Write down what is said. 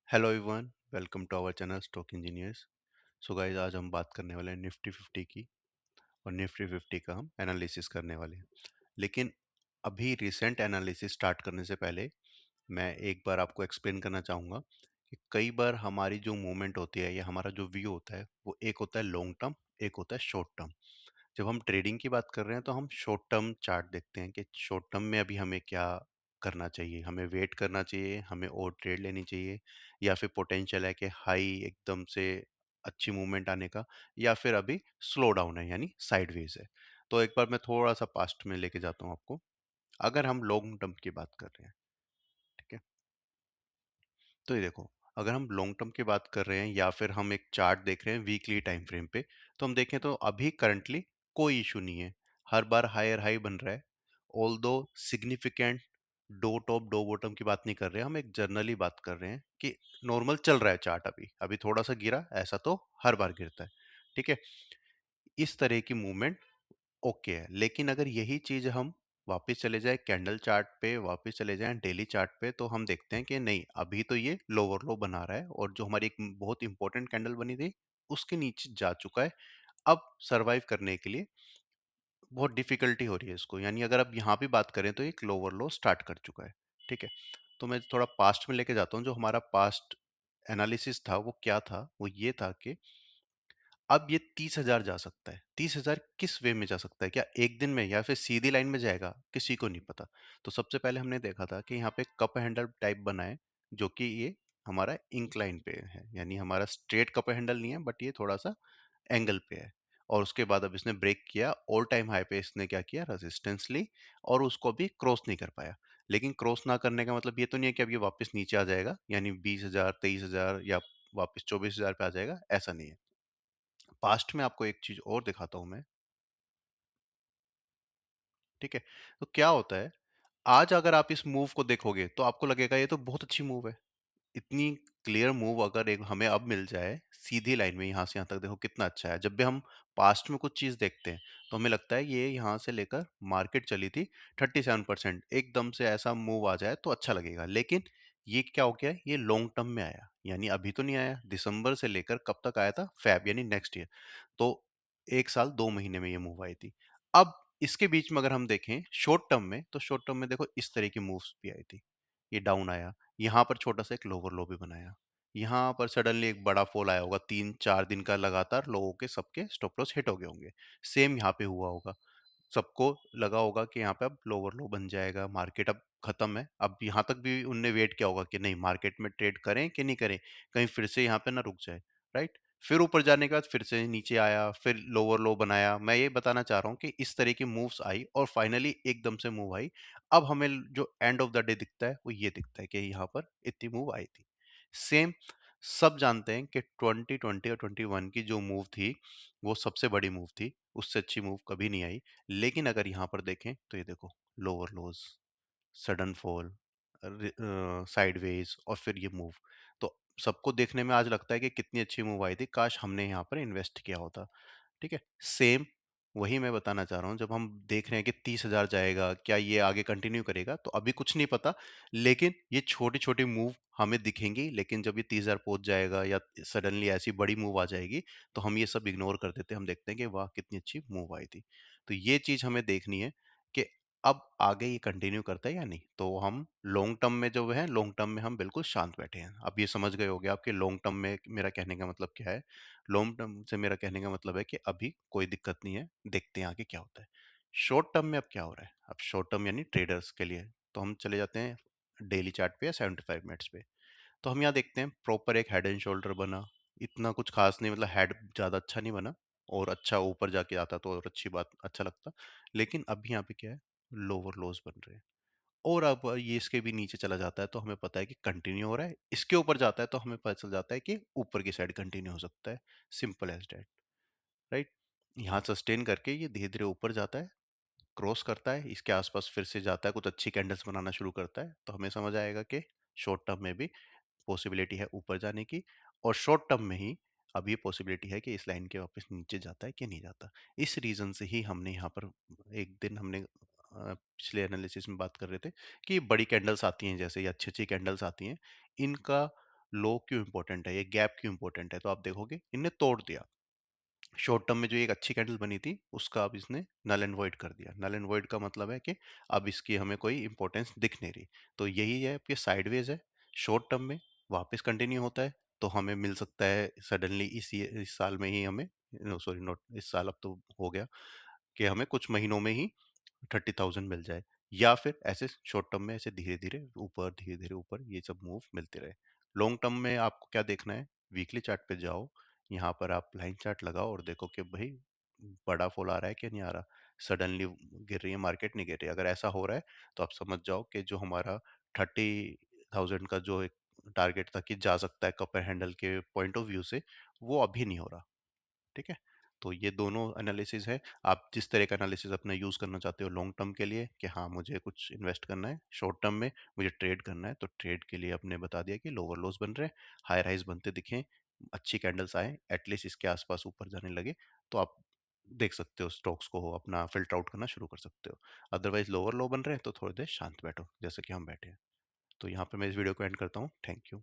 Hello everyone, welcome to our channel stock engineers. So guys, आज हम बात करने वाले हैं निफ्टी 50 की। और निफ्टी 50 का हम एनालिसिस करने वाले हैं। लेकिन अभी रिसेंट एनालिसिस स्टार्ट करने से पहले मैं एक बार आपको एक्सप्लेन करना चाहूँगा कि कई बार हमारी जो मूवमेंट होती है या हमारा जो व्यू होता है वो एक होता है लॉन्ग टर्म, एक होता है शॉर्ट टर्म। जब हम ट्रेडिंग की बात कर रहे हैं तो हम शॉर्ट टर्म चार्ट देखते हैं कि शॉर्ट टर्म में अभी हमें क्या करना चाहिए। हमें वेट करना चाहिए, हमें और ट्रेड लेनी चाहिए, या फिर पोटेंशियल है कि हाई एकदम से अच्छी मूवमेंट आने का, या फिर अभी स्लो डाउन है यानी साइडवेज है। तो एक बार मैं थोड़ा सा पास्ट में लेके जाता हूँ आपको। अगर हम लॉन्ग टर्म की बात कर रहे हैं, ठीक है, तो ये देखो, अगर हम लॉन्ग टर्म की बात कर रहे हैं या फिर हम एक चार्ट देख रहे हैं वीकली टाइम फ्रेम पे, तो हम देखें तो अभी करंटली कोई इशू नहीं है। हर बार हायर हाई बन रहा है। ऑल दो सिग्निफिकेंट डो टॉप डो बॉटम की बात नहीं कर रहे हैं, हम एक जर्नली बात कर रहे हैं कि नॉर्मल चल रहा है चार्ट। अभी अभी थोड़ा सा गिरा, ऐसा तो हर बार गिरता है, ठीक है। इस तरह की मूवमेंट ओके है। लेकिन अगर यही चीज हम वापस चले जाए कैंडल चार्ट पे, वापस चले जाएं डेली चार्ट पे, तो हम देखते हैं कि नहीं, अभी तो ये लोअर लो बना रहा है और जो हमारी एक बहुत इंपॉर्टेंट कैंडल बनी थी उसके नीचे जा चुका है। अब सरवाइव करने के लिए बहुत डिफिकल्टी हो रही है इसको, यानी अगर अब यहाँ भी बात करें तो एक लोअर लो स्टार्ट कर चुका है, ठीक है। तो मैं थोड़ा पास्ट में लेके जाता हूँ। जो हमारा पास्ट एनालिसिस था वो क्या था, वो ये था कि अब ये 30,000 जा सकता है। 30,000 किस वे में जा सकता है, क्या एक दिन में या फिर सीधी लाइन में जाएगा, किसी को नहीं पता। तो सबसे पहले हमने देखा था कि यहाँ पे कप हैंडल टाइप बना है, जो कि ये हमारा इंक्लाइन पे है, यानी हमारा स्ट्रेट कप हैंडल नहीं है, बट ये थोड़ा सा एंगल पे है। और उसके बाद अब इसने ब्रेक किया, ऑल टाइम हाई पे इसने क्या किया, रेजिस्टेंस ली, और उसको भी क्रॉस नहीं कर पाया। लेकिन क्रॉस ना करने का मतलब ये तो नहीं है कि अब ये वापस नीचे आ जाएगा, यानी 20,000 23,000 या वापस 24,000 पे आ जाएगा, ऐसा नहीं है। पास्ट में आपको एक चीज और दिखाता हूं मैं, ठीक है। तो क्या होता है, आज अगर आप इस मूव को देखोगे तो आपको लगेगा ये तो बहुत अच्छी मूव है। इतनी क्लियर मूव अगर एक हमें अब मिल जाए सीधी लाइन में, यहाँ से यहाँ तक, देखो कितना अच्छा है। जब भी हम पास्ट में कुछ चीज देखते हैं तो हमें लगता है ये यहाँ से लेकर मार्केट चली थी 37%, एकदम से ऐसा मूव आ जाए तो अच्छा लगेगा। लेकिन ये क्या हो गया, ये लॉन्ग टर्म में आया, यानी अभी तो नहीं आया। दिसंबर से लेकर कब तक आया था, फैब यानी नेक्स्ट ईयर। तो 1 साल 2 महीने में ये मूव आई थी। अब इसके बीच में अगर हम देखें शॉर्ट टर्म में, तो शॉर्ट टर्म में देखो इस तरह की मूव्स भी आई थी। ये डाउन आया, यहाँ पर छोटा सा एक लोअर लो भी बनाया, यहाँ पर सडनली एक बड़ा फॉल आया होगा, 3 4 दिन का लगातार लोगों के सबके स्टॉप लॉस हिट हो गए होंगे। सेम यहाँ पे हुआ होगा, सबको लगा होगा कि यहाँ पे अब लोअर लो बन जाएगा, मार्केट अब खत्म है। अब यहाँ तक भी उनने वेट किया होगा कि नहीं, मार्केट में ट्रेड करें कि नहीं करें, कहीं फिर से यहाँ पे ना रुक जाए, राइट। फिर ऊपर जाने के बाद फिर से नीचे आया, फिर लोअर लो बनाया। मैं ये बताना चाह रहा हूँ कि इस तरह की मूव्स आई और फाइनली एकदम से मूव आई। अब हमें जो एंड ऑफ द डे दिखता है वो ये दिखता है कि यहाँ पर इतनी मूव आई थी। सेम सब जानते हैं कि 2020 और 21 की जो मूव थी वो सबसे बड़ी मूव थी, उससे अच्छी मूव कभी नहीं आई। लेकिन अगर यहाँ पर देखें तो ये देखो, लोअर लोज, सडन फॉल, साइडवेज, और फिर ये मूव। तो सबको देखने में आज लगता है कि कितनी अच्छी मूव आई थी, काश हमने यहाँ पर इन्वेस्ट किया होता, ठीक है। सेम वही मैं बताना चाह रहा हूँ। जब हम देख रहे हैं कि 30,000 जाएगा, क्या ये आगे कंटिन्यू करेगा, तो अभी कुछ नहीं पता। लेकिन ये छोटी छोटी मूव हमें दिखेंगी, लेकिन जब ये 30,000 पहुंच जाएगा या सडनली ऐसी बड़ी मूव आ जाएगी, तो हम ये सब इग्नोर कर देते हैं। हम देखते हैं कि वाह कितनी अच्छी मूव आई थी। तो ये चीज हमें देखनी है कि अब आगे ये कंटिन्यू करता है या नहीं। तो हम लॉन्ग टर्म में जो है, लॉन्ग टर्म में हम बिल्कुल शांत बैठे हैं। अब ये समझ गए होंगे आपके लॉन्ग टर्म में मेरा कहने का मतलब क्या है। लॉन्ग टर्म से मेरा कहने का मतलब है कि अभी कोई दिक्कत नहीं है, देखते हैं आगे क्या होता है। शॉर्ट टर्म में अब क्या हो रहा है, अब शॉर्ट टर्म यानी ट्रेडर्स के लिए, तो हम चले जाते हैं डेली चार्ट पे या 75 मिनट्स पे। तो हम यहाँ देखते हैं प्रॉपर एक हेड एंड शोल्डर बना। इतना कुछ खास नहीं, मतलब हेड ज़्यादा अच्छा नहीं बना, और अच्छा ऊपर जाके आता तो और अच्छी बात, अच्छा लगता। लेकिन अभी यहाँ पे क्या है, लोअर लोज बन रहे हैं। और अब ये इसके भी नीचे चला जाता है तो हमें पता है कि कंटिन्यू हो रहा है, इसके ऊपर जाता है तो हमें पता चल जाता है कि ऊपर की साइड कंटिन्यू हो सकता है। Simple as that, right. यहाँ सस्टेन करके ये धीरे धीरे ऊपर जाता है, क्रॉस करता है, इसके आसपास फिर से जाता है, कुछ अच्छी कैंडल्स बनाना शुरू करता है, तो हमें समझ आएगा कि शॉर्ट टर्म में भी पॉसिबिलिटी है ऊपर जाने की। और शॉर्ट टर्म में ही अब ये पॉसिबिलिटी है कि इस लाइन के वापस नीचे जाता है कि नहीं जाता। इस रीजन से ही हमने यहाँ पर एक दिन हमने पिछले एनालिसिस में बात कर रहे थे कि बड़ी कैंडल्स आती हैं जैसे, ये अच्छी अच्छी कैंडल्स आती हैं, इनका लो क्यों इंपॉर्टेंट है, ये गैप क्यों इंपॉर्टेंट है, तो आप देखोगे इनने तोड़ दिया। शॉर्ट टर्म में जो एक अच्छी कैंडल बनी थी उसका अब इसने नल एंड वॉइड कर दिया। नल एंड वॉइड का मतलब है कि अब इसकी हमें कोई इंपॉर्टेंस दिख नहीं रही। तो यही है कि साइडवेज है, शॉर्ट टर्म में वापस कंटिन्यू होता है तो हमें मिल सकता है सडनली इस साल में ही हमें, सॉरी नॉट इस साल, अब तो हो गया, कि हमें कुछ महीनों में ही 30,000 मिल जाए, या फिर ऐसे शॉर्ट टर्म में ऐसे धीरे धीरे ऊपर ये सब मूव मिलते रहे। लॉन्ग टर्म में आपको क्या देखना है, वीकली चार्ट पे जाओ, यहाँ पर आप लाइन चार्ट लगाओ और देखो कि भाई बड़ा फॉल आ रहा है कि नहीं आ रहा, सडनली गिर रही है मार्केट, नहीं गिर रही है। अगर ऐसा हो रहा है तो आप समझ जाओ कि जो हमारा 30,000 का जो एक टारगेट था कि जा सकता है कपर हैंडल के पॉइंट ऑफ व्यू से, वो अभी नहीं हो रहा। ठीक है, तो ये दोनों एनालिसिस है। आप जिस तरह का एनालिसिस अपना यूज़ करना चाहते हो लॉन्ग टर्म के लिए कि हाँ मुझे कुछ इन्वेस्ट करना है, शॉर्ट टर्म में मुझे ट्रेड करना है, तो ट्रेड के लिए आपने बता दिया कि लोअर लोज बन रहे हैं, हाई राइज बनते दिखें, अच्छी कैंडल्स आए, एटलीस्ट इसके आसपास ऊपर जाने लगे, तो आप देख सकते हो स्टॉक्स को अपना फिल्टर आउट करना शुरू कर सकते हो। अदरवाइज लोअर लो बन रहे हैं तो थोड़ी देर शांत बैठो जैसे कि हम बैठे हैं। तो यहाँ पे मैं इस वीडियो को एंड करता हूँ। Thank you.